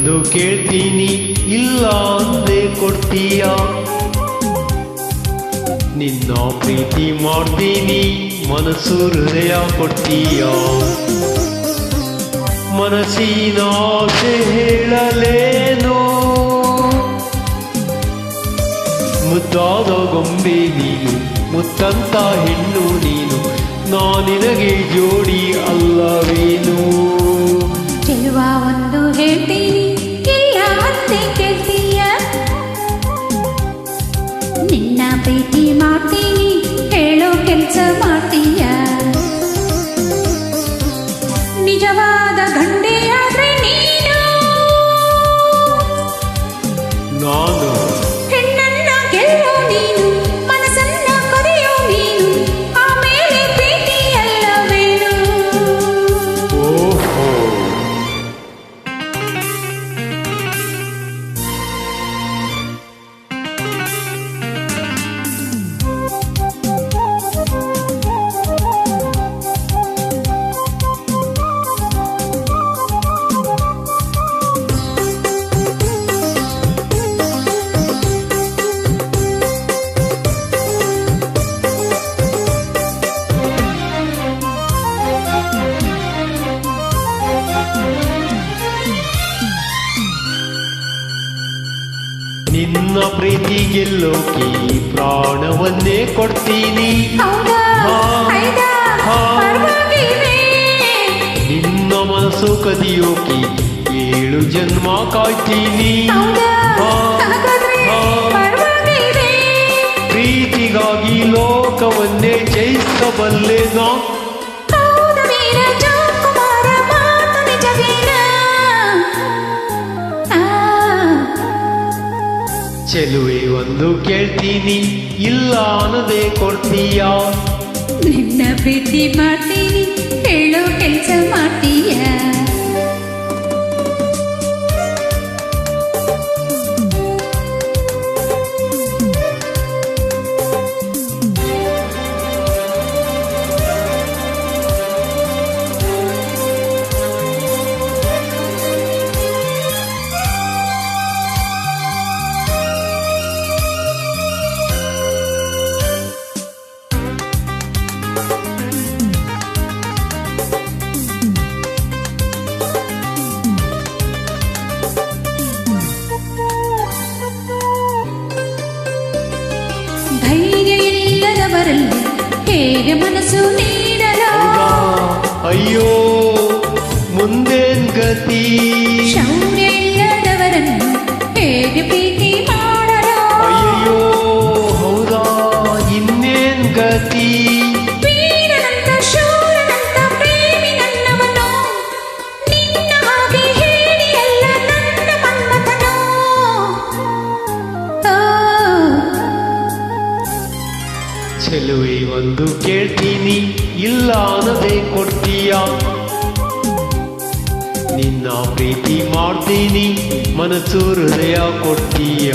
ಒಂದು ಕೇಳ್ತೀನಿ ಇಲ್ಲ ಅಂದೆ ಕೊಡ್ತೀಯ ನಿನ್ನ ಪ್ರೀತಿ ಮಾಡ್ತೀನಿ ಮನಸ್ಸು ಹೃದಯ ಕೊಡ್ತೀಯ ಮನಸ್ಸಿನ ಆಸೆ ಹೇಳಲೇನು ಮುದ್ದಾದ ಗೊಂಬೆ ನೀನು ಮುತ್ತಂತ ಹೆಣ್ಣು ನೀನು ನಾನಿನಗೆ ಜೋಡಿ ಅಲ್ಲವೇನು ಚೆಲುವ ಒಂದು ಹೇಳ್ತೀನಿ ಇಲ್ಲ ಅಂತೆ ಕೇಳ್ತೀಯ ನಿನ್ನ ಪ್ರೀತಿ ಮಾಡ್ತೀನಿ ಹೇಳೋ ಕೆಲಸ ಮಾಡ್ತೀಯ ನಿಜವಾದ ಗಂಡೆ ಆದ್ರೆ ನೀನು ನಾನು ಹೆಣ್ಣನ್ನ ಗೆಲ್ಲೋ ನೀನು ಮನಸ್ಸನ್ನ ಕೊರೆಯೋ ನೀನು ಆಮೇಲೆ ಪ್ರೀತಿ ಅಲ್ಲವೇನು ಓಹೋ ನಿನ್ನ ಪ್ರೀತಿ ಗೆಲ್ಲೋಕೆ ಪ್ರಾಣವನ್ನೇ ಕೊಡ್ತೀನಿ ಹೌದಾ ಹೌದಾ ಪರವಾಗಿವೆ ನಿನ್ನ ಮನಸ್ಸು ಕದಿಯೋಕೆ 7 ಜನ್ಮ ಕಾಯ್ತೀನಿ ಹೌದಾ ಹಾಗಾದ್ರೆ ಪರವಾಗಿವೆ ಪ್ರೀತಿಗಾಗಿ ಲೋಕವನ್ನೇ ಜಯಿಸಬಲ್ಲೆ ನಾ ಹೌದ ವೀರ ಜೋಕುಮಾರ ಮಾತು ನಿಜವೇನ ಚೆಲುವೆ ಒಂದು ಕೇಳ್ತೀನಿ ಇಲ್ಲ ಅನ್ನದೆ ಕೊಡ್ತೀಯ ನಿನ್ನ ಪ್ರೀತಿ ಮಾಡ್ತೀನಿ ಹೇಳೋ ಕೆಲಸ ಮಾಡ್ತೀಯ ಧೈರ್ಯ ಇಲ್ಲದವರಲ್ಲಿ ಹೇಗೆ ಮನಸ್ಸು ನೀಡಲು ಅಯ್ಯೋ ಮುಂದೇನ್ ಗತಿ ಶೌರ್ಯ ಇಲ್ಲದವರನ್ನು ಹೇಗೆ ಪ್ರೀತಿ ಮಾಡಲು ಅಯ್ಯೋ ಹೌದಾ ಇನ್ನೇನ್ ಗತಿ ವೀರನಂತ ಶೂರನಂತ ಪ್ರೇಮಿ ನನ್ನವನು ನಿನ್ನ ಹಾಗೆ ಹೇಳಿ ಅಲ್ಲ ನನ್ನ ಮನ್ಮಥನು ಚೆಲುವೆ ಒಂದು ಕೇಳ್ತೀನಿ ಇಲ್ಲ ಅನ್ನದೆ ಕೊಡ್ತೀಯ ನಿನ್ನ ಪ್ರೀತಿ ಮಾಡ್ತೀನಿ ಮನಸ್ಸು ಹೃದಯ ಕೊಡ್ತೀಯ